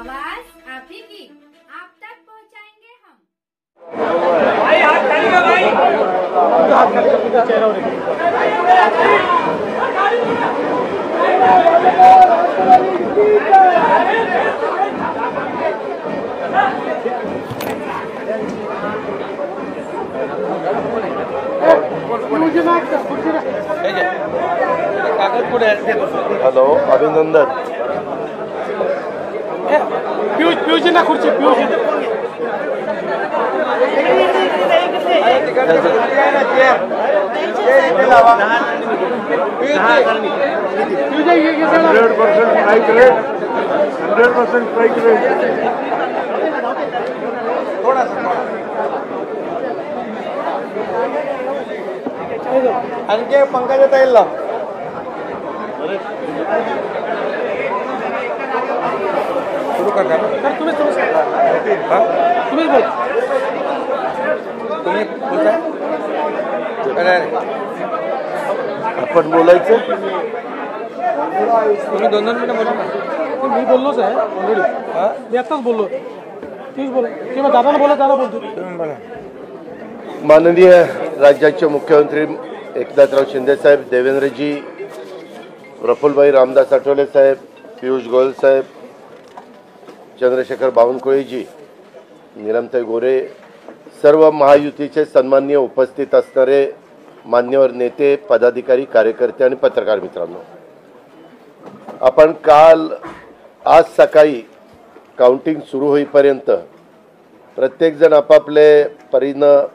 आवाज आप ही की, आप तक पहुंचाएंगे हम। भाई हाथ करेगा भाई, हाथ करेगा चेहरा हॅलो, अभिनंदन. पियुष ना खुर्ची पियुष स्ट्राइक रेट. आणखी पंकजात येईल ना सुरू करता सर. तुम्ही बोल, तुम्ही बोलता. आपण बोलायचं. तुम्ही 2-2 मिनिटं बोला ना. मी बोललोच आहे ऑलरेडी. मी आत्ताच बोललो. तीच बोला किंवा दादाला बोला, दादा बोलतो. तुम्ही बोला. माननीय राज्याचे मुख्यमंत्री एकनाथराव शिंदे साहेब, देवेंद्रजी, प्रफुल्लभाई रामदास आठवले साहेब, पियुष गोयल साहेब, चंद्रशेखर बावनकुळेजी, नीलमताई गोरे, सर्व महायुतीचे सन्माननीय उपस्थित असणारे मान्यवर नेते, पदाधिकारी, कार्यकर्ते आणि पत्रकार मित्रांनो, आपण आज सकाळी काउंटिंग सुरू होईपर्यंत प्रत्येकजण आपापले परीनं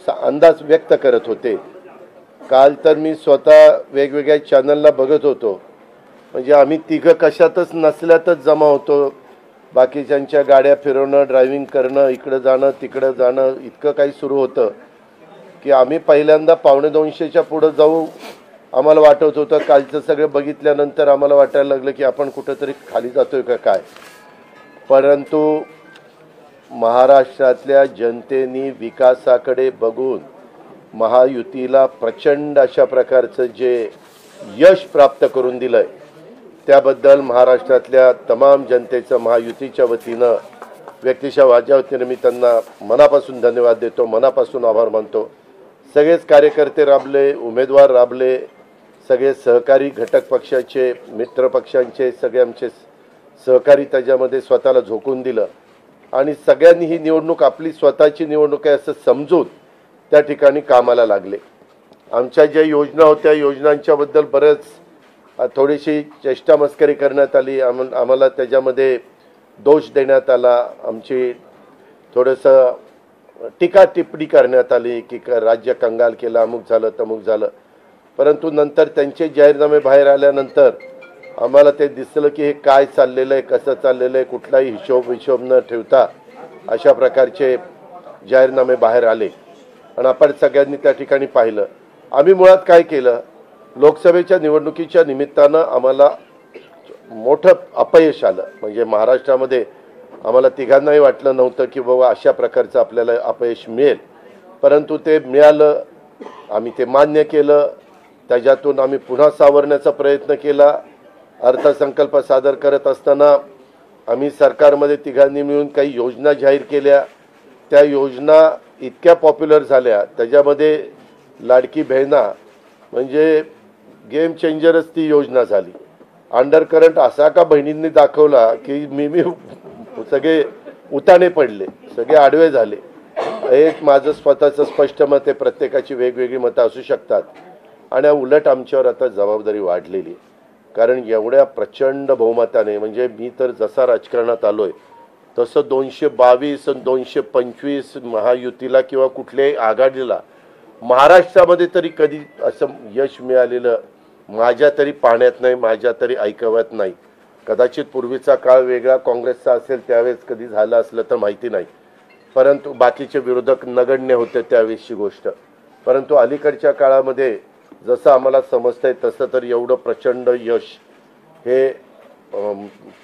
अंदाज व्यक्त करत होते. काल तर मी स्वतः वेगवेगळ्या चॅनलला बघत होतो, म्हणजे आम्ही तिघं कशातच नसल्यातच जमा होतो. बाकीच्यांच्या गाड्या फिरवणं, ड्रायव्हिंग करणं, इकडं जाणं तिकडं जाणं, इतकं काही सुरू होतं की आम्ही पहिल्यांदा 250च्या पुढं जाऊ आम्हाला वाटत होतं. कालचं सगळं बघितल्यानंतर आम्हाला वाटायला लागलं की आपण कुठंतरी खाली जातोय का काय. परंतु महाराष्ट्रातल्या जनतेने विकासाकडे बघून महायुतीला प्रचंड अशा प्रकारचं जे यश प्राप्त करून दिलंय, त्याबद्दल महाराष्ट्रातल्या तमाम जनतेचं महायुतीच्या वतीनं, व्यक्तिशः माझ्या वतीनं मी त्यांना मनापासून धन्यवाद देतो, मनापासून आभार मानतो. सगळेच कार्यकर्ते राबले, उमेदवार राबले, सगळे सहकारी घटक पक्षाचे, मित्र पक्षांचे सगळे आमचे सहकारी त्याच्यामध्ये स्वतःला झोकून दिलं आणि सगळ्यांनी ही निवडणूक आपली स्वतःची निवडणूक आहे असं समजून त्या ठिकाणी कामाला लागले. आमच्या ज्या योजना होत्या, योजनांच्याबद्दल बरंच थोडीशी चेष्टा मस्करी करण्यात आली, आम्हाला त्याच्यामध्ये दोष देण्यात आला, आमची थोडंसं टीका टिप्पणी करण्यात आली की राज्य कंगाल केलं, अमुक झालं तमुक झालं. परंतु नंतर त्यांचे जाहीरनामे बाहेर आल्यानंतर आम्हाला ते दिसलं की हे काय चाललेलं आहे, कसं चाललेलं आहे, कुठलाही हिशोब न ठेवता अशा प्रकारचे जाहीरनामे बाहेर आले आणि आपण सगळ्यांनी त्या ठिकाणी पाहिलं. आम्ही मुळात काय केलं, लोकसभेच्या निवडणुकीच्या निमित्तानं आम्हाला मोठं अपयश आलं. म्हणजे महाराष्ट्रामध्ये आम्हाला तिघांनाही वाटलं नव्हतं की बाबा अशा प्रकारचं आपल्याला अपयश मिळेल, परंतु ते मिळालं. आम्ही ते मान्य केलं, त्याच्यातून आम्ही पुन्हा सावरण्याचा प्रयत्न केला. अर्थसंकल्प सादर करत असताना आम्ही सरकारमध्ये तिघांनी मिळून काही योजना जाहीर केल्या. त्या योजना इतक्या पॉप्युलर झाल्या, त्याच्यामध्ये लाडकी बहिणा म्हणजे गेम चेंजरच ती योजना झाली. अंडर करंट असा का बहिणींनी दाखवला की मी सगळे उताने पडले, सगळे आडवे झाले. एक माझं स्वतःचं स्पष्ट मत आहे, प्रत्येकाची वेगवेगळी मतं असू शकतात आणि उलट आमच्यावर आता जबाबदारी वाढलेली. कारण एवढ्या प्रचंड बहुमताने, म्हणजे मी तर जसा राजकारणात आलोय तसं 222 आणि 225 महायुतीला किंवा कुठल्याही आघाडीला महाराष्ट्रामध्ये तरी कधी असं यश मिळालेलं माझ्या तरी पाहण्यात नाही, माझ्या तरी ऐकवत नाही. कदाचित पूर्वीचा काळ वेगळा काँग्रेसचा असेल, त्यावेळेस कधी झालं असलं तर माहिती नाही, परंतु बाकीचे विरोधक नगण्य होते त्यावेळेसची गोष्ट. परंतु अलीकडच्या काळामध्ये जसं आम्हाला समजतंय तसं तर एवढं प्रचंड यश हे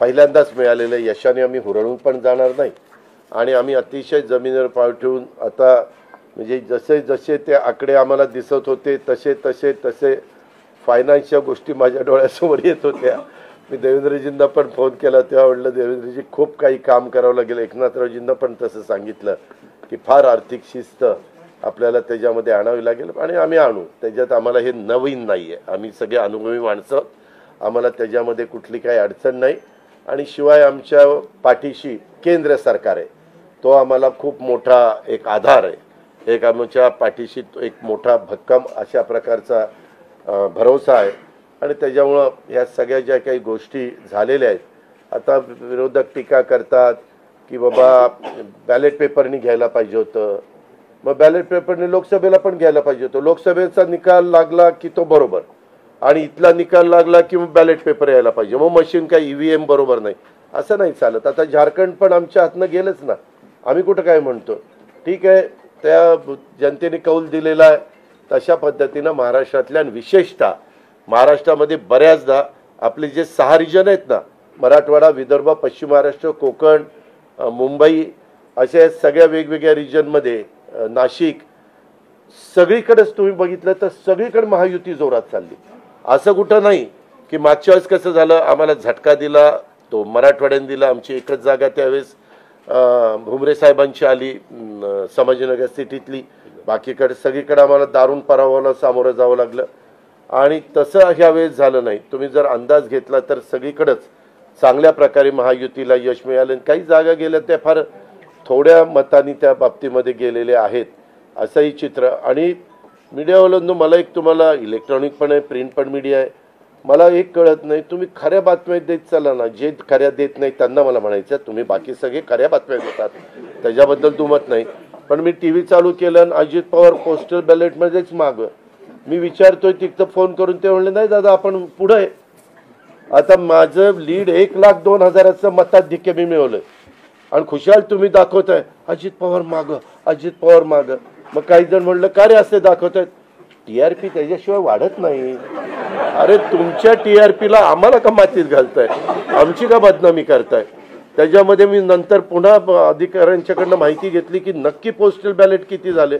पहिल्यांदाच मिळालेलं यशाने आम्ही हुरळून पण जाणार नाही आणि आम्ही अतिशय जमिनीवर पाय ठेवून आता म्हणजे जसे जसे ते आकडे आम्हाला दिसत होते तसे तसे तसे फायनान्सच्या गोष्टी माझ्या डोळ्यासमोर येत होत्या. मी देवेंद्रजींना पण फोन केला तेव्हा म्हटलं देवेंद्रजी खूप काही काम करावं लागेल. एकनाथरावजींना पण तसं सांगितलं की फार आर्थिक शिस्त आपल्याला त्याच्यामध्ये आणावी लागेल आणि आम्ही आणू. त्याच्यात आम्हाला हे नवीन नाही आहे, आम्ही सगळे अनुभवी माणसं, आम्हाला त्याच्यामध्ये कुठली काही अडचण नाही. आणि शिवाय आमच्या पाठीशी केंद्र सरकार आहे, तो आम्हाला खूप मोठा एक आधार आहे. एक आमच्या पाठीशी एक मोठा भक्कम अशा प्रकारचा भरोसा आहे. आणि त्याच्यामुळं ह्या सगळ्या ज्या काही गोष्टी झालेल्या आहेत, आता विरोधक टीका करतात की बाबा बॅलेट पेपरनी घ्यायला पाहिजे होतं, मग बॅलेट पेपरने लोकसभेला पण घ्यायला पाहिजे होतं. लोकसभेचा निकाल लागला की तो बरोबर आणि इथला निकाल लागला की मग बॅलेट पेपर यायला पाहिजे, मग मशीन काही EVM बरोबर नाही, असं नाही चालत. आता झारखंड पण आमच्या हातनं गेलंच ना, आम्ही कुठं काय म्हणतो. ठीक आहे, त्या जनतेने कौल दिलेला आहे तशा पद्धतीनं महाराष्ट्रातल्या विशेषतः महाराष्ट्रामध्ये बऱ्याचदा आपले जे 6 रिजन आहेत ना, मराठवाडा, विदर्भ, पश्चिम महाराष्ट्र, कोकण, मुंबई, अशा सगळ्या वेगवेगळ्या रिजनमध्ये, नाशिक, सगळीकडेच तुम्ही बघितलं तर सगळीकडे महायुती जोरात चालली. असं कुठं नाही की मागच्या वेळेस कसं झालं, आम्हाला झटका दिला तो मराठवाड्याने दिला. आमची एकच जागा त्यावेळेस भुमरे साहेबांची आली संभाजीनगर सिटीतली, बाकीकडे सगळीकडे आम्हाला दारुण पराभवाला सामोरं जावं लागलं. आणि तसं ह्या वेळेस झालं नाही. तुम्ही जर अंदाज घेतला तर सगळीकडेच चांगल्या प्रकारे महायुतीला यश मिळालं. काही जागा गेल्या त्या फार थोड्या मतांनी त्या बाबतीमध्ये गेलेले आहेत, असंही चित्र. आणि मीडियावाल्यांनो, मला एक तुम्हाला इलेक्ट्रॉनिक पण आहे, प्रिंट पण मीडिया आहे, मला एक कळत नाही, तुम्ही खऱ्या बातम्या देत चाला ना. जे खऱ्या देत नाही त्यांना मला म्हणायचं, तुम्ही बाकी सगळे खऱ्या बातम्या देतात त्याच्याबद्दल दुमत नाही. पण मी TV चालू केलं आणि अजित पवार पोस्टल बॅलेटमध्येच मागं, मी विचारतोय तिथं फोन करून, ते म्हणले नाही दादा आपण पुढं आहे. आता माझं लीड 1,02,000 मताधिक्य मी मिळवलंय आणि खुशाल तुम्ही दाखवताय अजित पवार मागं, अजित पवार मागं. मग काही जण म्हणलं का रे असे दाखवतायत, TRP त्याच्याशिवाय वाढत नाही. अरे तुमच्या TRPला आम्हाला का मातीत घालताय, आमची का बदनामी करताय. त्याच्यामध्ये मी नंतर पुन्हा अधिकाऱ्यांच्याकडनं माहिती घेतली की नक्की पोस्टल बॅलेट किती झाले.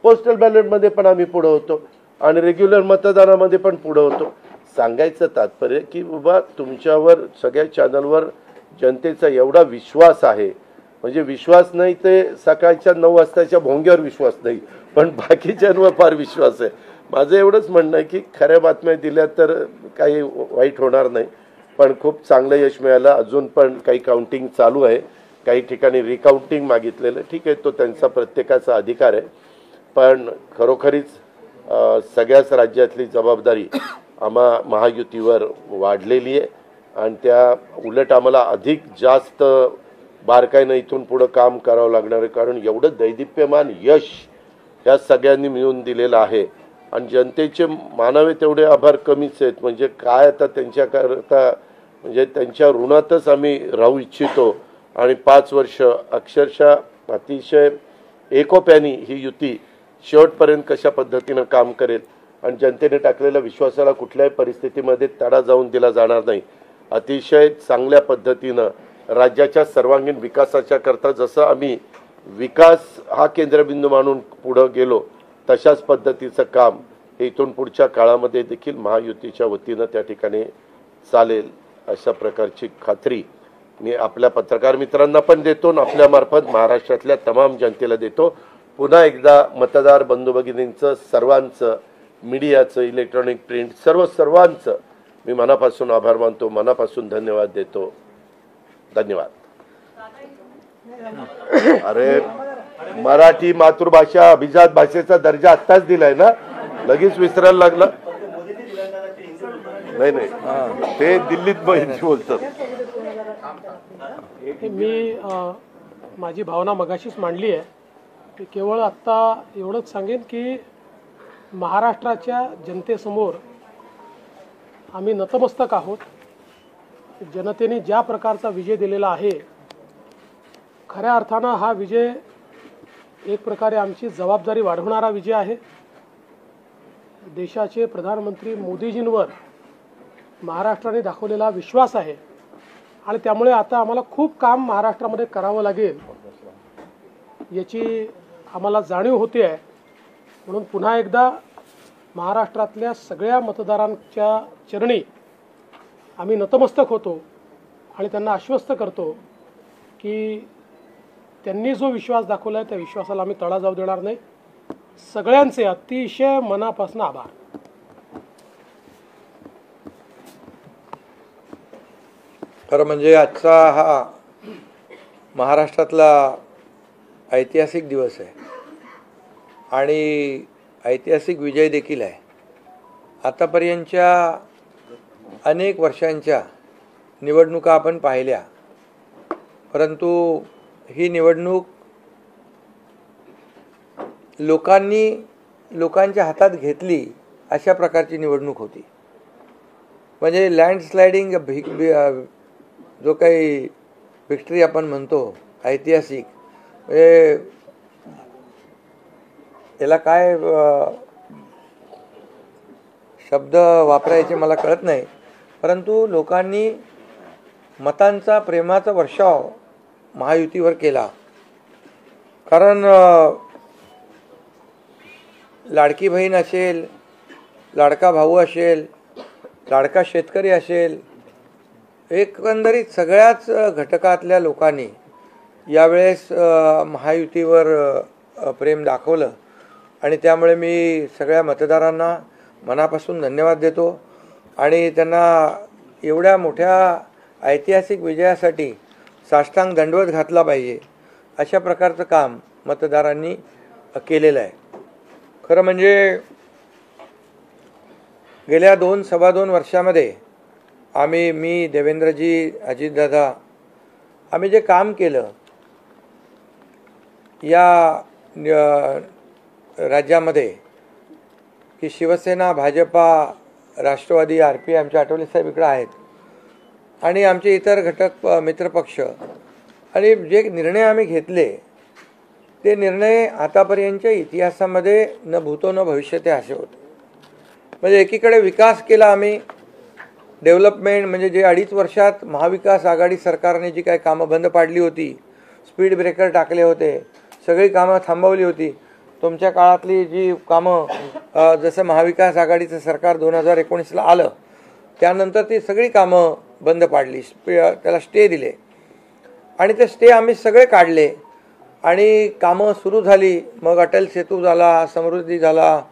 पोस्टल बॅलेटमध्ये पण आम्ही पुढं होतो आणि रेग्युलर मतदानामध्ये पण पुढं होतो. सांगायचं तात्पर्य की बाबा तुमच्यावर सगळ्या चॅनलवर जनतेचा एवढा विश्वास आहे, म्हणजे विश्वास नाही ते सकाळच्या 9 वाजताच्या भोंग्यावर विश्वास नाही, पण बाकीच्यांवर फार विश्वास आहे. माझं एवढंच म्हणणं आहे की खऱ्या बातम्या दिल्या तर काही वाईट होणार नाही. पण खूप चांगलं यश मिळालं. अजून पण काही काउंटिंग चालू आहे, काही ठिकाणी रिकाउंटिंग मागितलेलं. ठीक आहे, तो त्यांचा प्रत्येकाचा अधिकार आहे. पण खरोखरीच सगळ्याच राज्यातली जबाबदारी आम्हा महायुतीवर वाढलेली आहे आणि त्या उलट आम्हाला अधिक जास्त बारकाईनं इथून पुढं काम करावं लागणार आहे. कारण एवढं दैदिप्यमान यश ह्या सगळ्यांनी मिळवून दिलेलं आहे आणि जनतेचे मानावे तेवढे आभार कमीच आहेत. म्हणजे काय आता त्यांच्याकरता, म्हणजे त्यांच्या ऋणातच आम्ही राहू इच्छितो. आणि 5 वर्ष अक्षरशः अतिशय एकोप्याने ही युती शेवटपर्यंत कशा पद्धतीनं काम करेल आणि जनतेने टाकलेल्या विश्वासाला कुठल्याही परिस्थितीमध्ये तडा जाऊन दिला जाणार नाही. अतिशय चांगल्या पद्धतीनं राज्याच्या सर्वांगीण विकासाच्या करता जसं आम्ही विकास हा केंद्रबिंदू मानून पुढं गेलो, तशाच पद्धतीचं काम हे इथून पुढच्या काळामध्ये देखील महायुतीच्या वतीनं त्या ठिकाणी चालेल, अशा प्रकारची खात्री मी आपल्या पत्रकार मित्रांना पण देतो आणि आपल्यामार्फत महाराष्ट्रातल्या तमाम जनतेला देतो. पुन्हा एकदा मतदार बंधू भगिनींचं, सर्वांचं, मीडियाचं, इलेक्ट्रॉनिक, प्रिंट, सर्वांचं मी मनापासून आभार मानतो, मनापासून धन्यवाद देतो. धन्यवाद. अरे मराठी मातृभाषा अभिजात भाषेचा दर्जा आत्ताच दिलाय ना, लगेच विसरायला लागला. नाही ते दिल्लीत बोलतात. मी माझी भावना मगाशीच मांडली आहे की केवळ आत्ता एवढंच सांगेन की महाराष्ट्राच्या जनतेसमोर आम्ही नतमस्तक आहोत. जनतेने ज्या प्रकारचा विजय दिलेला आहे, खऱ्या अर्थानं हा विजय एक प्रकारे आमची जबाबदारी वाढवणारा विजय आहे. देशाचे प्रधानमंत्री मोदीजींवर महाराष्ट्राने दाखवलेला विश्वास आहे आणि त्यामुळे आता आम्हाला खूप काम महाराष्ट्रामध्ये करावं लागेल याची आम्हाला जाणीव होते आहे. म्हणून पुन्हा एकदा महाराष्ट्रातल्या सगळ्या मतदारांच्या चरणी आम्ही नतमस्तक होतो आणि त्यांना आश्वस्त करतो की त्यांनी जो विश्वास दाखवला आहे त्या विश्वासाला आम्ही तडा जाऊ देणार नाही. सगळ्यांचे अतिशय मनापासून आभार. खरं म्हणजे आजचा हा महाराष्ट्रातला ऐतिहासिक दिवस आहे आणि ऐतिहासिक विजय देखील आहे. आतापर्यंतच्या अनेक वर्षांच्या निवडणुका आपण पाहिल्या, परंतु ही निवडणूक लोकांच्या हातात घेतली अशा प्रकारची निवडणूक होती. म्हणजे लँडस्लायडिंग जो काही विक्ट्री आपण म्हणतो ऐतिहासिक, म्हणजे याला काय शब्द वापरायचे मला कळत नाही, परंतु लोकांनी मतांचा प्रेमाचा वर्षाव महायुतीवर केला. कारण लाडकी बहीण असेल, लाडका भाऊ असेल, लाडका शेतकरी असेल, एकंदरीत सगळ्याच घटकातल्या लोकांनी यावेळेस महायुतीवर प्रेम दाखवलं आणि त्यामुळे मी सगळ्या मतदारांना मनापासून धन्यवाद देतो आणि त्यांना एवढ्या मोठ्या ऐतिहासिक विजयासाठी साष्टांग दंडवत घातला पाहिजे अशा प्रकारचं काम मतदारांनी केलेलं आहे. खरं म्हणजे गेल्या 2-2.25 वर्षामध्ये मी, देवेंद्रजी, अजितदादा, आम्ही जे काम केलं या राज्यामध्ये की शिवसेना, भाजपा, राष्ट्रवादी, RP, आमचे आठवले साहेब इकडे आहेत आणि आमचे इतर घटक मित्रपक्ष, आणि जे निर्णय आम्ही घेतले ते निर्णय आतापर्यंतच्या इतिहासामध्ये न भूतो न भविष्यते असे होते. म्हणजे एकीकडे विकास केला आम्ही, डेव्हलपमेंट, म्हणजे जे 2.5 वर्षात महाविकास आघाडी सरकारने जी काही कामं बंद पाडली होती, स्पीड ब्रेकर टाकले होते, सगळी कामं थांबवली होती. तुमच्या काळातली जी कामं, जसं महाविकास आघाडीचं सरकार 2019ला आलं त्यानंतर ती सगळी कामं बंद पाडली, त्याला स्टे दिले आणि ते स्टे आम्ही सगळे काढले आणि कामं सुरू झाली. मग अटल सेतू झाला, समृद्धी झाला,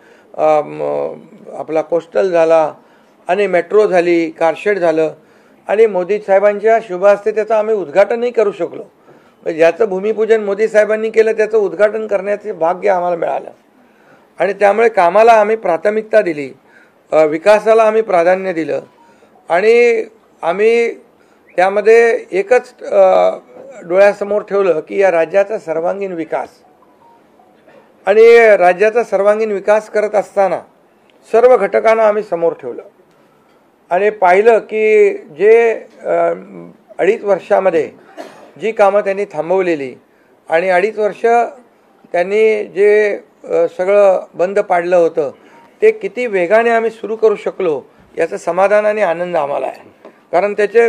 आपला कोस्टल झाला आणि मेट्रो झाली, कारशेड झालं आणि मोदी साहेबांच्या शुभ हस्ते त्याचं आम्ही उद्घाटनही करू शकलो. ज्याचं भूमिपूजन मोदी साहेबांनी केलं त्याचं उद्घाटन करण्याचे भाग्य आम्हाला मिळालं आणि त्यामुळे कामाला आम्ही प्राथमिकता दिली, विकासाला आम्ही प्राधान्य दिलं आणि आम्ही त्यामध्ये एकच डोळ्यासमोर ठेवलं की या राज्याचा सर्वांगीण विकास. आणि राज्याचा सर्वांगीण विकास करत असताना सर्व घटकांना आम्ही समोर ठेवलं आणि पाहिलं की जे 2.5 वर्षामध्ये जी कामं त्यांनी थांबवलेली आणि 2.5 वर्ष त्यांनी जे सगळं बंद पाडलं होतं ते किती वेगाने आम्ही सुरू करू शकलो याचं समाधान आणि आनंद आम्हाला आहे. कारण त्याचे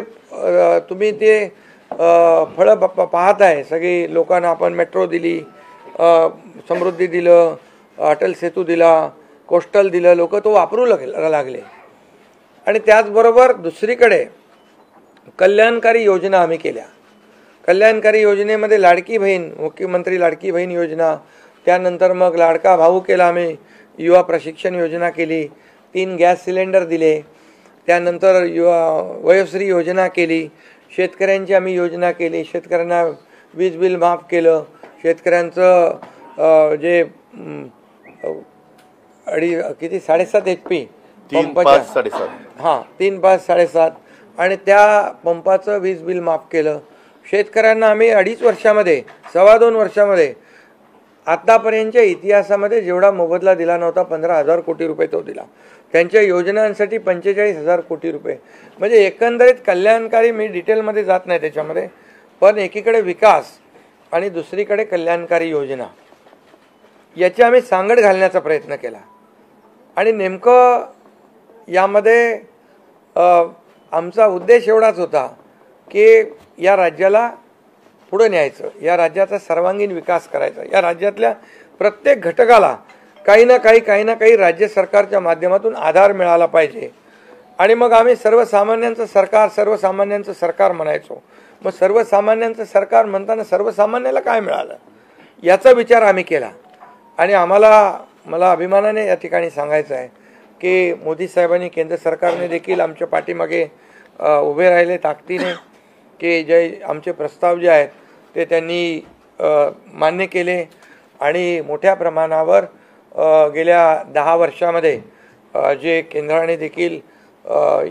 तुम्ही ते फळं पाहत आहे. सगळी लोकांना आपण मेट्रो दिली, समृद्धी दिलं, अटल सेतू दिला, कोस्टल दिलं, लोक तो वापरू लागले. आणि त्याचबरोबर दुसरीकडे कल्याणकारी योजना आम्ही केल्या. कल्याणकारी योजनेमध्ये लाडकी बहीण, मुख्यमंत्री लाडकी बहीण योजना, त्यानंतर मग लाडका भाऊ केला आम्ही, युवा प्रशिक्षण योजना केली, 3 गॅस सिलेंडर दिले, त्यानंतर वयोश्री योजना केली, शेतकऱ्यांची आम्ही योजना केली, शेतकऱ्यांना वीज बिल माफ केलं, शेतकऱ्यांचं जे 7.5 HP 3-5-7.5 हां 3-5-7.5 आणि त्या पंपाचं वीज बिल माफ केलं. शेतकऱ्यांना आम्ही 2.5 वर्षामध्ये 2.25 वर्षामध्ये आतापर्यंतच्या इतिहासामध्ये जेवढा मोबदला दिला नव्हता 15,000 कोटी रुपये तो दिला. त्यांच्या योजनांसाठी 45,000 कोटी रुपये. म्हणजे एकंदरीत कल्याणकारी, मी डिटेलमध्ये जात नाही त्याच्यामध्ये, पण एकीकडे विकास आणि दुसरीकडे कल्याणकारी योजना याची आम्ही सांगड घालण्याचा प्रयत्न केला. आणि नेमकं यामध्ये आमचा उद्देश एवढाच होता की या राज्याला पुढे न्यायचं, या राज्याचा सर्वांगीण विकास करायचा, या राज्यातल्या प्रत्येक घटकाला काही ना काही राज्य सरकारच्या माध्यमातून आधार मिळाला पाहिजे. आणि मग आम्ही सर्वसामान्यांचं सरकार म्हणायचो. मग सर्वसामान्यांचं सरकार म्हणताना सर्वसामान्याला काय मिळालं याचा विचार आम्ही केला. आणि मला अभिमानाने या ठिकाणी सांगायचं आहे की मोदी साहेबांनी, केंद्र सरकारने देखील आमच्या पाठीमागे उभे राहिले ताकदीने, की जे आमचे प्रस्ताव जे आहेत ते त्यांनी मान्य केले. आणि मोठ्या प्रमाणावर गेल्या 10 वर्षामध्ये जे केंद्राने देखील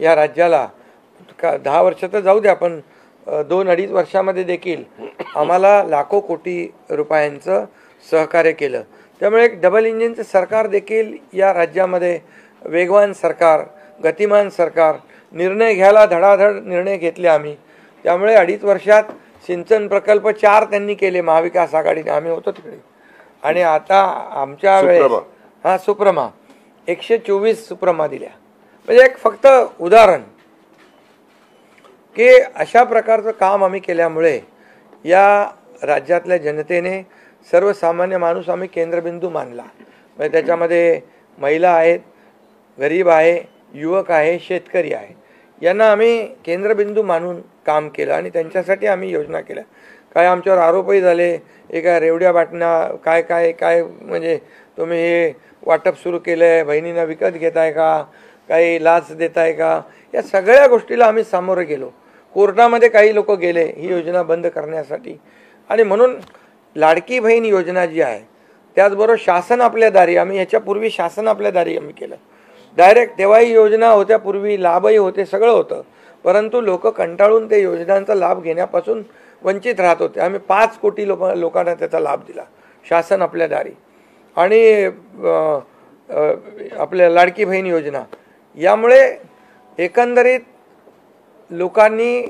या राज्याला 10 वर्ष तर जाऊ द्या, पण 2-2.5 वर्षामध्ये देखील आम्हाला लाखो कोटी रुपयांचं सहकार्य केलं. त्यामुळे एक डबल इंजिनचं सरकार देखील या राज्यामध्ये, वेगवान सरकार, गतिमान सरकार, निर्णय घ्यायला धडाधड निर्णय घेतले आम्ही. त्यामुळे 2.5 वर्षात सिंचन प्रकल्प 4 त्यांनी केले महाविकास आघाडीने, आम्ही होतो तिकडे. आणि आता आमच्या वेळेस सुप्रमा 124 सुप्रमा दिल्या. म्हणजे एक फक्त उदाहरण की अशा प्रकारचं काम आम्ही केल्यामुळे या राज्यातल्या जनतेने सर्वसामान्य माणूस आम्ही केंद्रबिंदू मानला. म्हणजे त्याच्यामध्ये महिला आहेत, गरीब आहे, युवक आहे, शेतकरी आहे, यांना आम्ही केंद्रबिंदू मानून काम केलं आणि त्यांच्यासाठी आम्ही योजना केल्या. काय आमच्यावर आरोपही झाले, एका रेवड्या बाटण्या काय काय काय म्हणजे तुम्ही हे वाटप सुरू केलं आहे, बहिणींना विकत घेताय का, काही लाच देताय का, या सगळ्या गोष्टीला आम्ही सामोरं गेलो. कोर्टामध्ये काही लोक गेले ही योजना बंद करण्यासाठी. आणि म्हणून लाडकी बहीण योजना जी आहे, त्याचबरोबर शासन आपल्या दारी, आम्ही ह्याच्यापूर्वी शासन आपल्या दारी आम्ही केलं. डायरेक्ट तेव्हाही योजना होत्या, पूर्वी लाभही होते, सगळं होतं, परंतु लोक कंटाळून ते योजनांचा लाभ घेण्यापासून वंचित राहत होते. आम्ही 5 कोटी लोकांना त्याचा लाभ दिला, शासन आपल्या दारी. आणि आपल्या लाडकी बहीण योजना, यामुळे एकंदरीत लोकांनी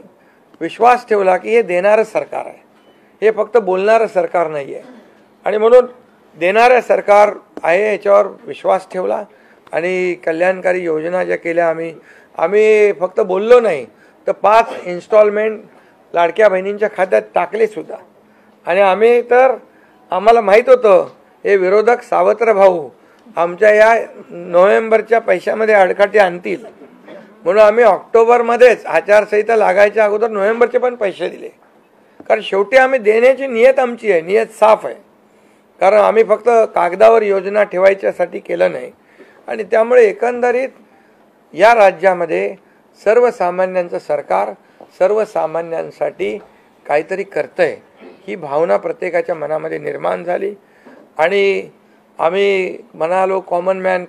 विश्वास ठेवला की हे देणारं सरकार आहे, हे फक्त बोलणारं सरकार नाही आहे. आणि म्हणून देणारं सरकार आहे याच्यावर विश्वास ठेवला आणि कल्याणकारी योजना ज्या केल्या आम्ही फक्त बोललो नाही, तर 5 इन्स्टॉलमेंट लाडक्या बहिणींच्या खात्यात टाकले सुद्धा. आणि आम्हाला माहीत होतं हे विरोधक सावत्र भाऊ आमच्या या नोव्हेंबरच्या पैशामध्ये अडकाटी आणतील, म्हणून आम्ही ऑक्टोबरमध्येच आचारसंहिता लागायच्या अगोदर नोव्हेंबरचे पण पैसे दिले. कारण शेवटी आम्ही देण्याची नियत आमची आहे, नियत साफ आहे. कारण आम्ही फक्त कागदावर योजना ठेवायच्यासाठी केलं नाही. आणि त्यामुळे एकंदरीत या राज्यामध्ये सर्वसामान्यांचं सरकार सर्वसामान्यांसाठी काहीतरी करतंय ही भावना प्रत्येकाच्या मनामध्ये निर्माण झाली. आणि आम्ही म्हणालो कॉमन मॅन.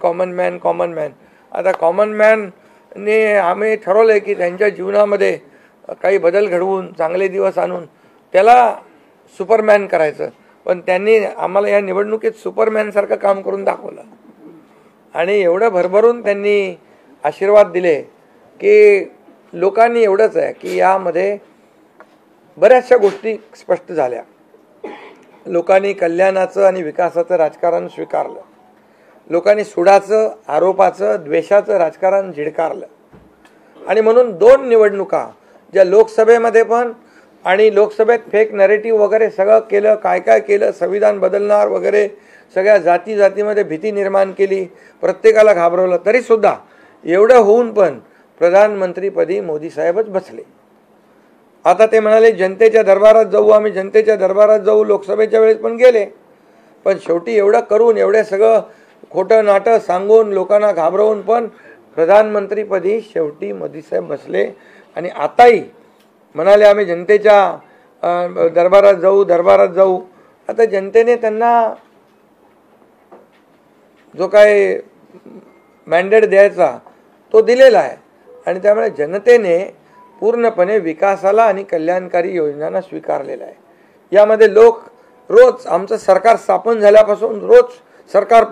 आता कॉमन मॅनने आम्ही ठरवलं की त्यांच्या जीवनामध्ये काही बदल घडवून चांगले दिवस आणून त्याला सुपरमॅन करायचं. पण त्यांनी आम्हाला या निवडणुकीत सुपरमॅनसारखं काम करून दाखवलं आणि एवढं भरभरून त्यांनी आशीर्वाद दिले की लोकांनी एवढंच आहे की यामध्ये बऱ्याचशा गोष्टी स्पष्ट झाल्या. लोकांनी कल्याणाचं आणि विकासाचं राजकारण स्वीकारलं. लोकांनी सुडाचं, आरोपाचं, द्वेषाचं राजकारण झिडकारलं. आणि म्हणून 2 निवडणुका ज्या लोकसभेमध्ये पण आणि लोकसभेत फेक नरेटिव्ह वगैरे सगळं केलं, काय काय केलं, संविधान बदलणार वगैरे, सगळ्या जातीमध्ये भीती निर्माण केली, प्रत्येकाला घाबरवलं. तरीसुद्धा एवढं होऊन पण प्रधानमंत्रीपदी मोदी साहेबच बसले. आता ते म्हणाले जनतेच्या दरबारात जाऊ, आम्ही जनतेच्या दरबारात जाऊ, लोकसभेच्या वेळेस पण गेले. पण शेवटी एवढं करून, एवढं सगळं खोटं नाटं सांगून, लोकांना घाबरवून पण प्रधानमंत्रीपदी शेवटी मोदी साहेब बसले. आणि आताही म्हणाले आम्ही जनतेच्या दरबारात जाऊ. आता जनतेने त्यांना जो काय मॅन्डेट द्यायचा तो दिलेला आहे. आणि त्यामुळे जनतेने पूर्णपणे विकासाला आणि कल्याणकारी योजनांना स्वीकारलेला आहे. यामध्ये लोक रोज आमचं सरकार स्थापन झाल्यापासून रोज सरकार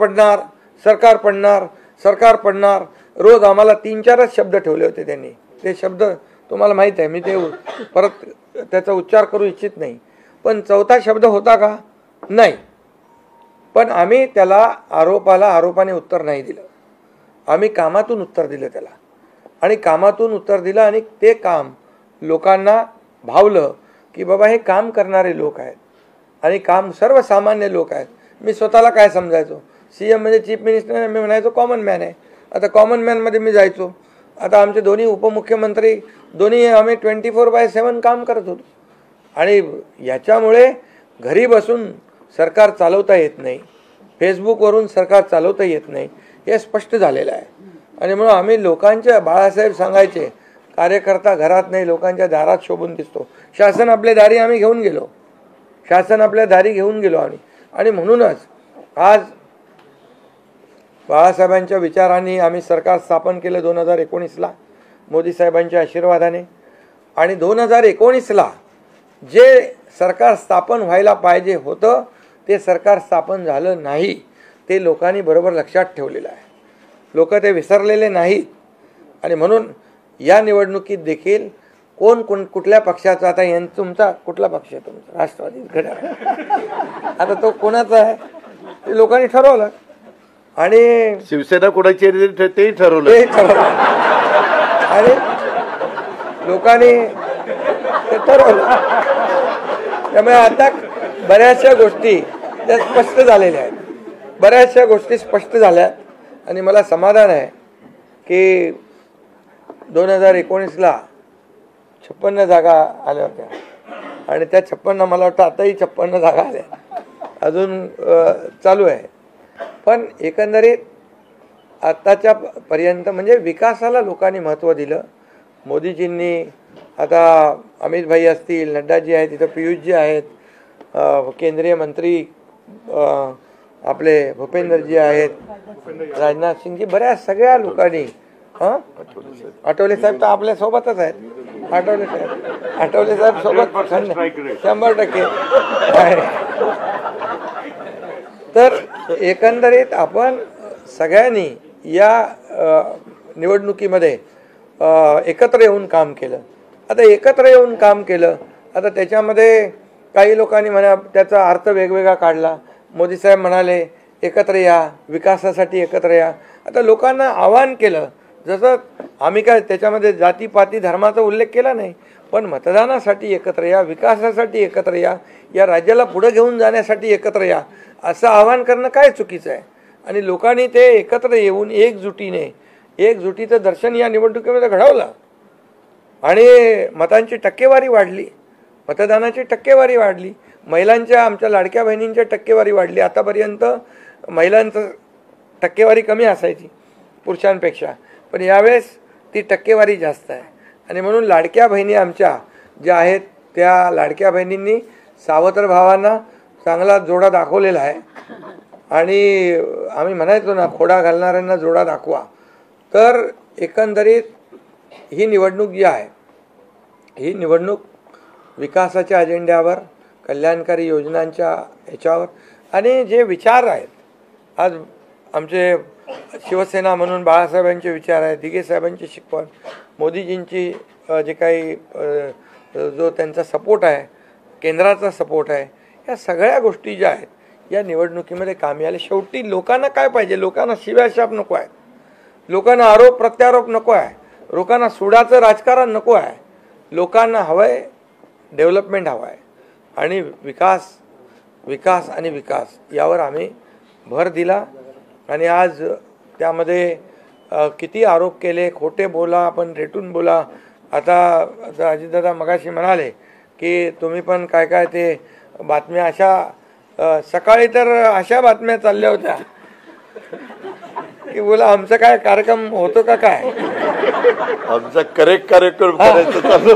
पडणार रोज आम्हाला 3-4च शब्द ठेवले होते त्यांनी. ते शब्द तुम्हाला माहीत आहे, मी ते परत त्याचा उच्चार करू इच्छित नाही. पण 4था शब्द होता का? नाही. पण आम्ही त्याला आरोपाने उत्तर नाही दिलं. आम्ही कामातून उत्तर दिलं त्याला. आणि कामातून उत्तर दिलं आणि ते काम लोकांना भावलं की बाबा हे काम करणारे लोक आहेत आणि काम सर्वसामान्य लोक आहेत. मी स्वतःला काय समजायचो, CM म्हणजे चीफ मिनिस्टर, मी म्हणायचो कॉमन मॅन आहे. आता कॉमन मॅनमध्ये मी जायचो आता आमचे दोन्ही उपमुख्यमंत्री दोन्ही आम्ही 24/7 काम करत होतो आणि याच्यामुळे घरी बसून सरकार चालवता येत नाही, फेसबुकवरून सरकार चालवता येत नाही हे स्पष्ट झालेलं आहे. आणि म्हणून आम्ही लोकांच्या, बाळासाहेब सांगायचे, कार्यकर्ता घरात नाही लोकांच्या दारात शोभून दिसतो. शासन आपल्या दारी आम्ही घेऊन गेलो, शासन आपल्या दारी घेऊन गेलो आणि म्हणूनच आज बाळासाहेबांच्या विचारांनी आम्ही सरकार स्थापन केलं 2019ला मोदी साहेबांच्या आशीर्वादाने. आणि 2019ला जे सरकार स्थापन व्हायला पाहिजे होतं ते सरकार स्थापन झालं नाही, ते लोकांनी बरोबर लक्षात ठेवलेलं आहे. लोक ते विसरलेले नाहीत. आणि म्हणून या निवडणुकीत देखील कोण कुठल्या पक्षाचा, आता तुमचा कुठला पक्ष आहे? तुमचा राष्ट्रवादी घड्याळ. आता तो कोणाचा आहे ते लोकांनी ठरवलं आणि शिवसेना कोणाची आहे तेही ठरवलं. आणि लोकांनी ते ठरवलं. त्यामुळे आता बऱ्याचशा गोष्टी त्या स्पष्ट झालेल्या आहेत, बऱ्याचशा गोष्टी स्पष्ट झाल्या. आणि मला समाधान आहे की 2019ला 56 जागा आल्या होत्या आणि त्या 56 मला वाटतं आताही 56 जागा आल्या, अजून चालू आहे. पण एकंदरीत आत्ताच्या पर्यंत म्हणजे विकासाला लोकांनी महत्त्व दिलं. मोदीजींनी, आता अमित भाई असतील, नड्डाजी आहेत, तिथं पियुषजी आहेत, केंद्रीय मंत्री आपले भूपेंद्रजी आहेत, राजनाथ सिंगजी, बऱ्याच सगळ्या लोकांनी, आठवले साहेब तर आपल्या सोबतच आहेत, आठवले साहेब सोबत 100% तर एकंदरीत आपण सगळ्यांनी या निवडणुकीमध्ये एकत्र येऊन काम केलं. आता एकत्र येऊन काम केलं, आता त्याच्यामध्ये काही लोकांनी म्हणा त्याचा अर्थ वेगवेगळा काढला. मोदी साहेब म्हणाले एकत्र या, विकासासाठी एकत्र या. आता लोकांना आवाहन केलं, जसं आम्ही काय त्याच्यामध्ये जातीपाती धर्माचा उल्लेख केला नाही, पण मतदानासाठी एकत्र या, विकासासाठी एकत्र या, या राज्याला पुढे घेऊन जाण्यासाठी एकत्र या, असं आवाहन करणं काय चुकीचं आहे. आणि लोकांनी ते एकत्र येऊन एकजुटीचं दर्शन या निवडणुकीमध्ये घडवलं आणि मतांची टक्केवारी वाढली, मतदानाची टक्केवारी वाढली, महिलांच्या, आमच्या लाडक्या बहिणींच्या टक्केवारी वाढली. आतापर्यंत महिलांचं टक्केवारी कमी असायची पुरुषांपेक्षा, पण यावेळेस ती टक्केवारी जास्त आहे. आणि म्हणून लाडक्या बहिणी आमच्या ज्या आहेत त्या लाडक्या बहिणींनी सावत्र भावांना चांगला जोडा दाखवलेला आहे. आणि आम्ही म्हणायचो ना, खोडा घालणाऱ्यांना जोडा दाखवा. तर एकंदरीत ही निवडणूक जी आहे, ही निवडणूक विकासाच्या अजेंड्यावर, कल्याणकारी योजनांच्या ह्याच्यावर आणि जे विचार आहेत, आज आमचे शिवसेना म्हणून बाळासाहेबांचे विचार आहेत, दिघे साहेबांची शिकवण, मोदीजींची जे काही जो त्यांचा सपोर्ट आहे, केंद्राचा सपोर्ट आहे, या सगळ्या गोष्टी ज्या आहेत या निवडणुकीमध्ये कामी आले. शेवटी लोकांना काय पाहिजे? लोकांना शिव्याशाप नको आहे, लोकांना आरोप प्रत्यारोप नको आहे, लोकांना सुडाचं राजकारण नको आहे. लोकांना हवं आहे डेव्हलपमेंट हवं आहे आणि विकास आणि विकास यावर आम्ही भर दिला. आणि आज त्यामध्ये किती आरोप केले, खोटे बोला, आपण रेटून बोला. आता अजितदादा मगाशी म्हणाले की तुम्ही पण काय काय ते बातम्या अशा, सकाळी तर अशा बातम्या चालल्या होत्या की बोला आमचा काय कार्यक्रम होतो का काय, आमचा करेक्ट कार्यक्रम करायचं चालू.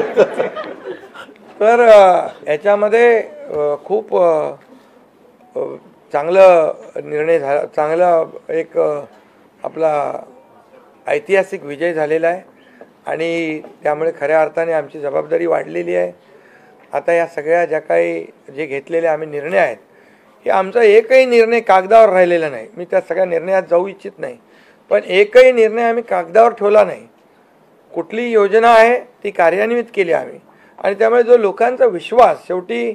तर याच्यामध्ये खूप चांगलं निर्णय झाला, चांगला एक आपला ऐतिहासिक विजय झालेला आहे आणि त्यामुळे खऱ्या अर्थाने आमची जबाबदारी वाढलेली आहे. आता या सगळ्या ज्या काही जे घेतलेले आम्ही निर्णय आहेत, हे आमचा एकही निर्णय कागदावर राहिलेला नाही. मी त्या सगळ्या निर्णयात जाऊ इच्छित नाही, पण एकही निर्णय आम्ही कागदावर ठेवला नाही. कुठली योजना आहे ती कार्यान्वित केली आम्ही. आणि त्यामुळे जो लोकांचा विश्वास, शेवटी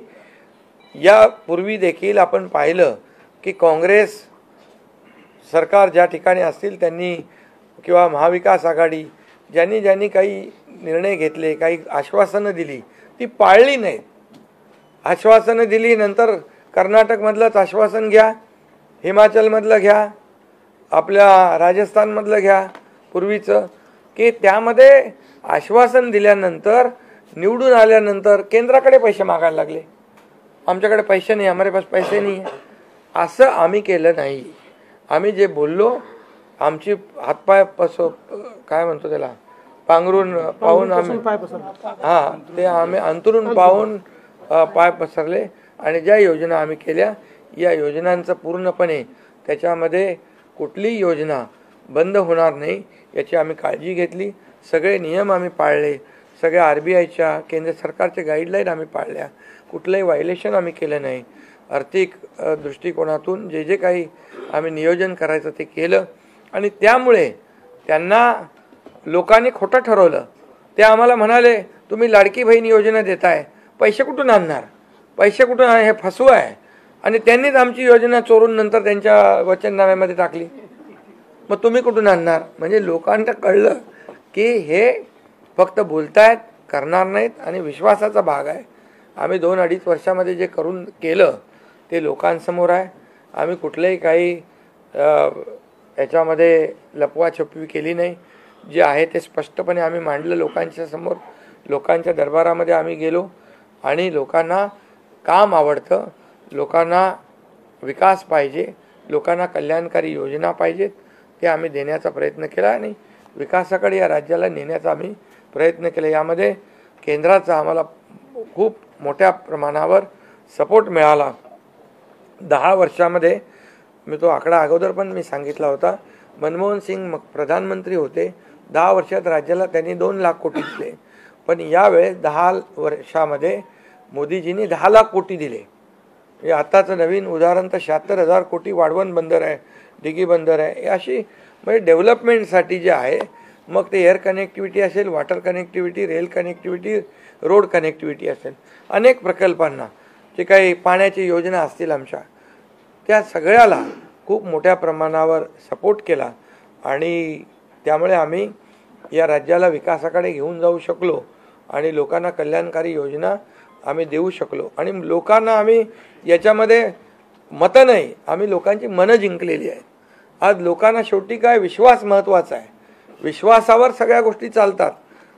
यापूर्वी देखील आपण पाहिलं की काँग्रेस सरकार ज्या ठिकाणी असतील त्यांनी किंवा महाविकास आघाडी ज्यांनी काही निर्णय घेतले, काही आश्वासनं दिली, ती पाळली नाहीत. आश्वासनं दिली, नंतर कर्नाटकमधलंच आश्वासन घ्या, हिमाचलमधलं घ्या, आपल्या राजस्थानमधलं घ्या पूर्वीचं, की त्यामध्ये आश्वासन दिल्यानंतर निवडून आल्यानंतर केंद्राकडे पैसे मागायला लागले. आमच्याकडे पैसे नाही, हमारे पास पैसे नाही आहे. असं आम्ही केलं नाही. आम्ही जे बोललो, आमची हातपाय काय म्हणतो त्याला, पांघरून पाहून आम्ही ते आम्ही अंतरून पाहून पाय पसरले आणि ज्या योजना आम्ही केल्या, या योजनांचं पूर्णपणे त्याच्यामध्ये कुठलीही योजना बंद होणार नाही याची आम्ही काळजी घेतली. सगळे नियम आम्ही पाळले, सगळ्या RBIच्या केंद्र सरकारच्या गाईडलाईन आम्ही पाळल्या, कुठलंही व्हायलेशन आम्ही केलं नाही. आर्थिक दृष्टिकोनातून जे जे काही आम्ही नियोजन करायचं ते केलं आणि त्यामुळे त्यांना लोकांनी खोटं ठरवलं. ते आम्हाला म्हणाले तुम्ही लाडकी बहीण योजना देताय, पैसे कुठून आणणार, पैसे कुठून हे फसवं आहे. आणि त्यांनीच आमची योजना चोरून नंतर त्यांच्या वचननाम्यामध्ये टाकली. मग तुम्ही कुठून आणणार. म्हणजे लोकांना कळलं की हे फक्त बोलतायत, करणार नाहीत आणि विश्वासाचा भाग आहे. आम्ही 2-2.5 वर्षामध्ये जे केलं ते लोकांसमोर आहे. आम्ही कुठलंही काही याच्यामध्ये लपवाछपवी केली नाही. जे आहे ते स्पष्टपणे आम्ही मांडलं लोकांच्या समोर. लोकांच्या दरबारामध्ये आम्ही गेलो आणि लोकांना काम आवडतं, लोकांना विकास पाहिजे, लोकांना कल्याणकारी योजना पाहिजेत, ते आम्ही देण्याचा प्रयत्न केला आणि विकासाकडे या राज्याला नेण्याचा आम्ही प्रयत्न केला. यामध्ये केंद्राचा आम्हाला खूप मोठ्या प्रमाणावर सपोर्ट मिळाला. 10 वर्षामध्ये मी तो आकडा अगोदर पण मी सांगितला होता. मनमोहन सिंग प्रधानमंत्री होते, 10 वर्षात राज्याला त्यांनी 2 लाख कोटी दिले. पण यावेळेस 10 वर्षामध्ये मोदीजींनी 10 लाख कोटी दिले. म्हणजे आताचं नवीन उदाहरण तर 76,000 कोटी वाढवण बंदर आहे, डिगी बंदर आहे. अशी म्हणजे डेव्हलपमेंटसाठी जे आहे, मग ते एअर कनेक्टिव्हिटी असेल, water connectivity, rail connectivity, road connectivity असेल, अनेक प्रकल्पांना जे काही पाण्याची योजना असतील आमच्या, त्या सगळ्याला खूप मोठ्या प्रमाणावर सपोर्ट केला आणि त्यामुळे आम्ही या राज्याला विकासाकडे घेऊन जाऊ शकलो आणि लोकांना कल्याणकारी योजना आम्ही देऊ शकलो. आणि लोकांना आम्ही याच्यामध्ये मतं नाही, आम्ही लोकांची मनं जिंकलेली आहेत. आज लोकांना शेवटी काय, विश्वास महत्त्वाचा आहे. विश्वासावर सगळ्या गोष्टी चालतात.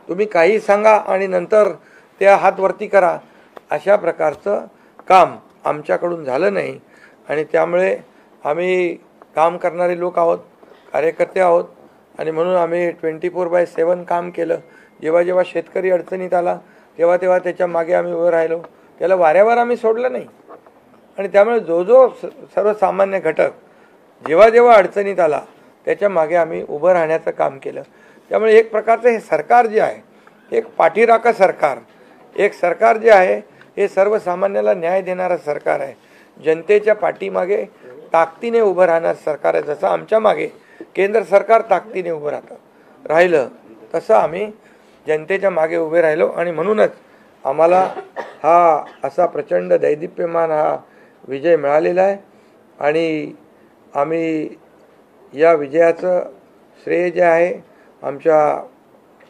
तुम्ही काही सांगा आणि नंतर त्या हात वरती करा, अशा प्रकारचं काम आमच्याकडून झालं नाही. आणि त्यामुळे आम्ही काम करणारे लोक आहोत, कार्यकर्ते आहोत आणि म्हणून आम्ही 24/7 काम केलं. जेव्हा जेव्हा शेतकरी अडचणीत आला तेव्हा तेव्हा त्याच्या मागे आम्ही उभं राहिलो. त्याला वाऱ्यावर आम्ही सोडलं नाही. आणि त्यामुळे जो सर्वसामान्य घटक जेव्हा जेव्हा अडचणीत आला त्याच्या मागे आम्ही उभं राहण्याचं काम केलं. त्यामुळे एक प्रकारचं हे सरकार जे आहे, एक पाठीराखा सरकार, एक सरकार जे आहे हे सर्वसामान्याला न्याय देणारं सरकार आहे. जनतेच्या पाठीमागे ताकदीने उभं राहणारं सरकार आहे. जसं आमच्या मागे केंद्र सरकार ताकदीने उभं राहिलं तसं आम्ही जनतेच्या मागे उभे राहिलो. आणि म्हणूनच आम्हाला हा असा प्रचंड दैदिप्यमान हा विजय मिळालेला आहे. आणि आम्ही या विजयाचं श्रेय जे आहे आमच्या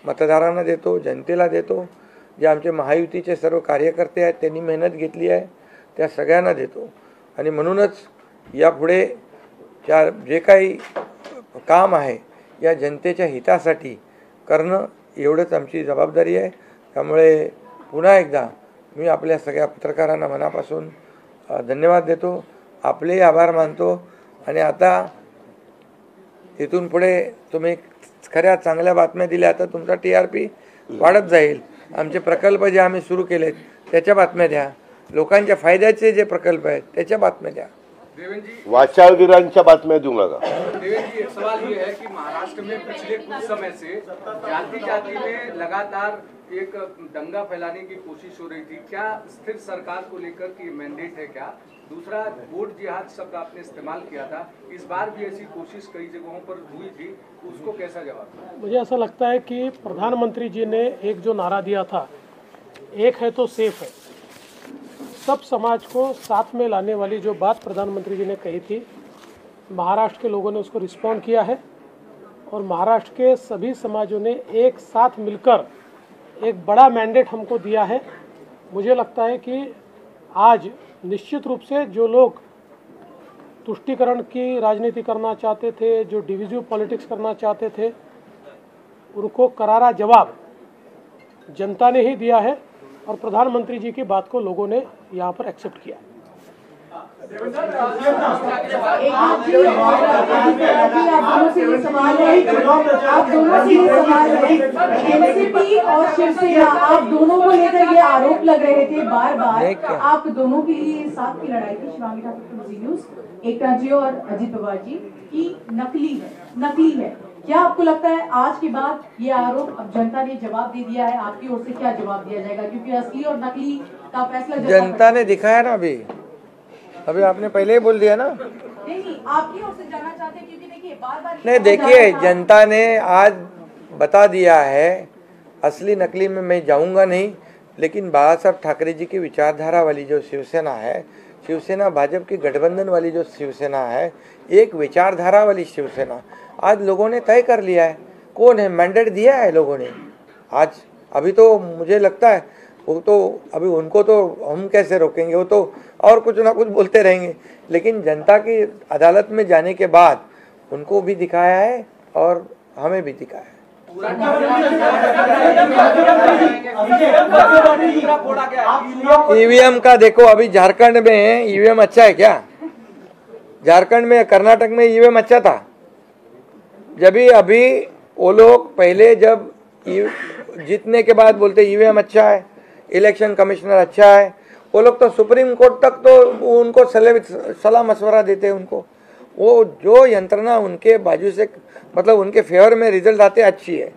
मतदारांना देतो, जनतेला देतो. जे आमचे महायुतीचे सर्व कार्यकर्ते आहेत त्यांनी मेहनत घेतली आहे त्या सगळ्यांना देतो. आणि म्हणूनच यापुढे जे काही काम आहे या जनतेच्या हितासाठी करणं एवढंच आमची जबाबदारी आहे. त्यामुळे पुन्हा एकदा मी आपल्या सगळ्या पत्रकारांना मनापासून धन्यवाद देतो, आपलेही आभार मानतो. आणि आता इथून पुढे तुम्ही खऱ्या चांगल्या बातम्या दिल्या तर तुमचा TRP वाढत जाईल. आमचे प्रकल्प जे आम्ही सुरू केलेत त्याच्या बातम्या द्या, लोकांच्या फायद्याचे जे प्रकल्प आहेत त्याच्या बातम्या द्या. वाचाळवीरांच्या बातम्या देऊ नका. देवेंद्र जी, एक सवाल ये है कि महाराष्ट्र में पिछले कुछ समय से जाति जाति में लगातार एक दंगा फैलाने की कोशिश हो रही थी. क्या स्थिर सरकार को लेकर कि मैंडेट है क्या? दूसरा, वोट जिहाद शब्द आपने इस्तेमाल किया था, इस बार भी ऐसी कोशिश कई जगहों पर हुई थी, उसको कैसा जवाब? मुझे ऐसा लगता है कि प्रधानमंत्री जी ने एक जो नारा दिया था, एक है तो सेफ है, सब समाज को साथ में लाने वाली जो बात प्रधानमंत्री जी ने कही थी, महाराष्ट्र के लोगों ने उसको रिस्पॉन्ड किया है. और महाराष्ट्र के सभी समाजों ने एक साथ मिलकर एक बड़ा मैंडेट हमको दिया है. मुझे लगता है कि आज निश्चित रूप से जो लोग तुष्टीकरण की राजनीति करना चाहते थे, जो डिविजिव पॉलिटिक्स करना चाहते थे, उनको करारा जवाब जनता ने ही दिया है और प्रधानमंत्री जी की बात को लोगों ने यहाँ पर एक्सेप्ट किया। आप दोनों से ये सवाल है एनसीपी और शिवसेना, आप दोनों को लेकर ये आरोप लग रहे थे बार बार, आप दोनों के लिए साथ की लड़ाई थी शिवांगी ठाकुर न्यूज एकता जी और अजीत पवार जी की नकली है। क्या आपको लगता है आज के बाद ये आरोप अब जनता ने जवाब दे दिया है, आपकी ओर से क्या जवाब दिया जाएगा? क्योंकि असली और नकली का फैसला जनता ने दिखाया ना। अभी आपने पहले ही बोल दिया ना। नहीं, आपकी ओर से जानना चाहते हैं क्योंकि देखिए बार नहीं, देखिए जनता ने आज बता दिया है, असली नकली में मैं जाऊंगा नहीं, लेकिन बाबा साहब ठाकरे जी की विचारधारा वाली जो शिवसेना है, शिवसेना भाजपा की गठबंधन वाली जो शिवसेना है, एक विचारधारा वाली शिवसेना आज लोगों ने तय कर लिया है। कौन है, मैंडेट दिया है लोगों ने आज। अभी तो मुझे लगता है वो तो अभी उनको तो हम कैसे रोकेंगे, वो तो और कुछ ना कुछ बोलते रहेंगे, लेकिन जनता की अदालत में जाने के बाद उनको भी दिखाया है और हमें भी दिखाया है। ईवीएम का देखो, अभी झारखंड में ईवीएम अच्छा है क्या? झारखंड में, कर्नाटक में ईवीएम अच्छा था। जब भी अभी वो लोग पहले जब जीतने के बाद बोलते ईवीएम अच्छा है, इलेक्शन कमिश्नर अच्छा है, वो लोग तो सुप्रीम कोर्ट तक तो उनको सलाह मशवरा देते हैं उनको। वो जो यंत्रणा उनके बाजू से मतलब उनके फेवर में रिजल्ट आते अच्छी है।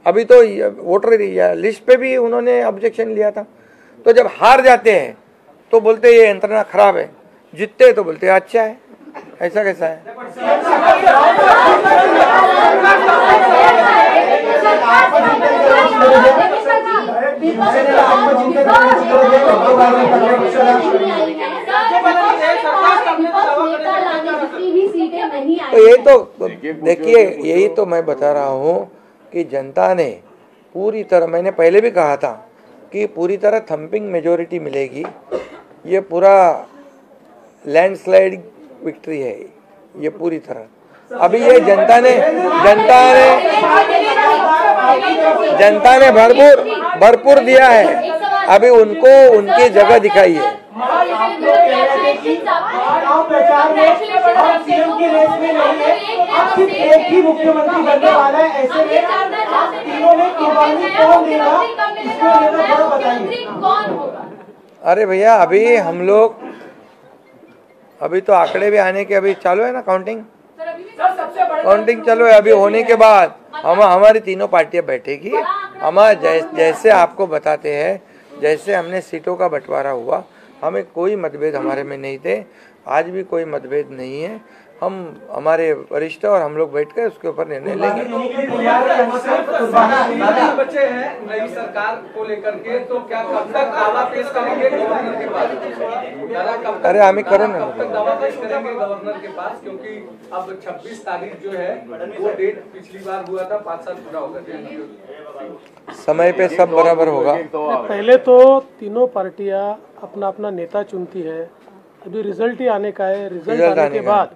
अभी तो वोटर लिस्ट पे भी उन्होंने ऑब्जेक्शन लिया था। तो जब हार जाते हैं तो बोलते ये यंत्रणा खराब है, जीतते तो बोलते अच्छा है। ऐसा कैसा है? तो यही तो देखिए, यही तो मैं बता रहा हूँ कि जनता ने पूरी तरह, मैंने पहले भी कहा था कि पूरी तरह थम्पिंग मेजोरिटी मिलेगी। ये पूरा लैंडस्लाइड विक्ट्री है ये पूरी तरह। अभी ये जनता ने भरपूर दिया है। अभी उनको उनकी जगह दिखाई है। मुख्यमंत्री बनने वाला है, ऐसे में तीनों में कुर्बानी कौन देगा, इसको लेकर बताइए। अरे भैया, अभी हम लोग अभी तो आंकड़े भी आने के अभी चालू है ना, काउंटिंग चालू है। अभी होने के बाद हमारी तीनों पार्टियां बैठेगी। हम जैसे आपको बताते हैं, जैसे हमने सीटों का बंटवारा हुआ, हमें कोई मतभेद हमारे में नहीं थे, आज भी कोई मतभेद नहीं है। हम हमारे वरिष्ठ और हम लोग बैठ कर उसके ऊपर निर्णय लेंगे। बच्चे हैं नई सरकार को लेकर के, तो क्या कब तक दावा पेश करेंगे गवर्नर के पास? अरे हमें करो ना, कब तक दावा पेश करेंगे गवर्नर के पास? क्योंकि अब 26 तारीख जो है वो डेट पिछली बार हुआ था, 5 साल पूरा होगा। समय पे सब बराबर होगा। पहले तो तीनों पार्टियां अपना अपना नेता चुनती है। अभी रिजल्ट ही आने का है। रिजल्ट आने के बाद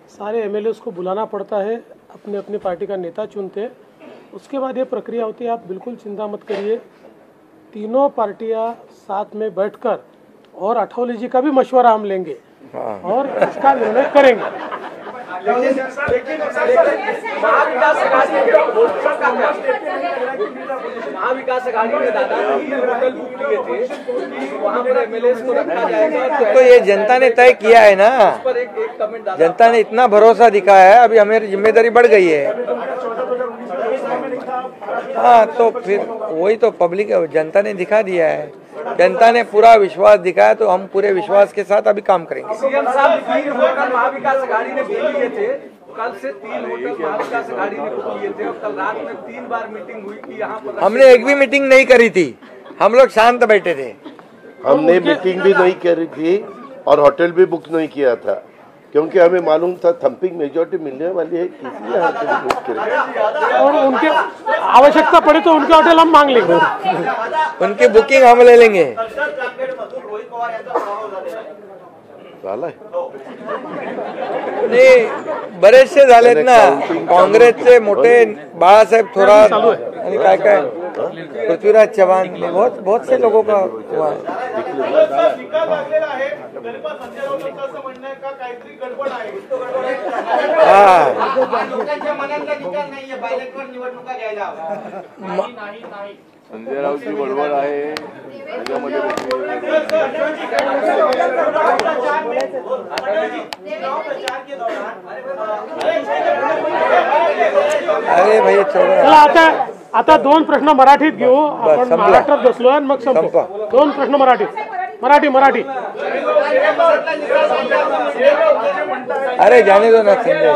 सारे एमएलएस को बुलाना पड़ता है, अपने अपनी पार्टी का नेता चुनते हैं, उसके बाद ये प्रक्रिया होती है। आप बिल्कुल चिंता मत करिए, तीनों पार्टियां साथ में बैठकर और अठौली जी का भी मशवरा हम लेंगे और इसका निर्णय करेंगे। महाविकास अघाड़ी ने दादा होटल बुक किए थे कि वहाँ पर एमएलएस को रखा जाएगा, तो ये जनता ने तय किया है ना। पर एक कमेंट जनता ने इतना भरोसा दिखाया है, अभी हमारी जिम्मेदारी बढ़ गई है। हाँ, तो फिर वही तो पब्लिक जनता ने दिखा दिया है। जनता ने पूरा विश्वास दिखाया, तो हम पूरे विश्वास के साथ अभी काम करेंगे। सीएम साहब 3 होटल महाविकास अघाड़ी ने बुक किए थे, कल से 3 होटल महाविकास अघाड़ी ने बुक किए थे और कल रात में 3 बार मीटिंग हुई कि यहाँ पर हमने एक भी मीटिंग नहीं करी थी, हम लोग शांत बैठे थे। हमने मीटिंग भी नहीं करी थी और होटल भी बुक नहीं किया था, क्योंकि हमें मालूम था थम्पिंग मेजोरिटी मिलने वाली है, इसलिए होटल बुक करें। और उनके आवश्यकता पड़े तो उनके होटल हम मांग लेंगे, उनकी बुकिंग हम ले लेंगे। साला है। नाही, बरेचसे झालेत ना, काँग्रेसचे मोठे बाळासाहेब थोरात आणि काय काय पृथ्वीराज चव्हाण, बहुत से लोगों का हुआ है. संजय राऊतची बडबड आहे. अरे भाई चला आता दोन प्रश्न मराठीत घेऊ. आपण महाराष्ट्रात बसलो आणि मग संपतो. दोन प्रश्न मराठी. अरे जाने दो ना संजय,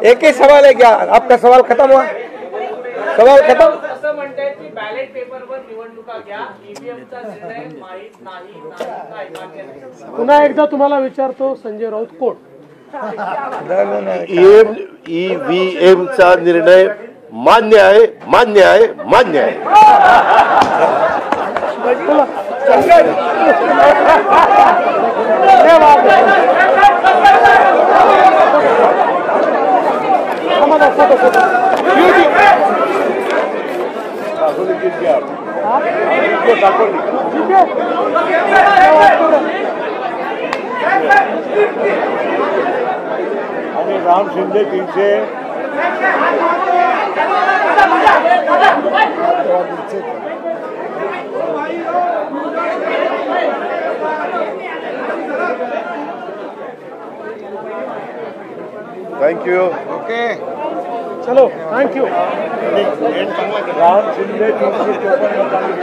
एक ही सवाल है क्या? आपका सवाल खत्म हुआ? सवाल खत्म. असं म्हणतायत की बॅलेट पेपरवर निवडणुका घ्या, ईव्हीएमचा निर्णय माहीत नाही. पुन्हा एकदा तुम्हाला विचारतो, संजय राऊत कोण? ईव्हीएमचा निर्णय मान्य आहे. आणि राम शिंदे 300. थँक्यू. ओके, चलो थँक्यू. राम शिंदे 354 मतांनी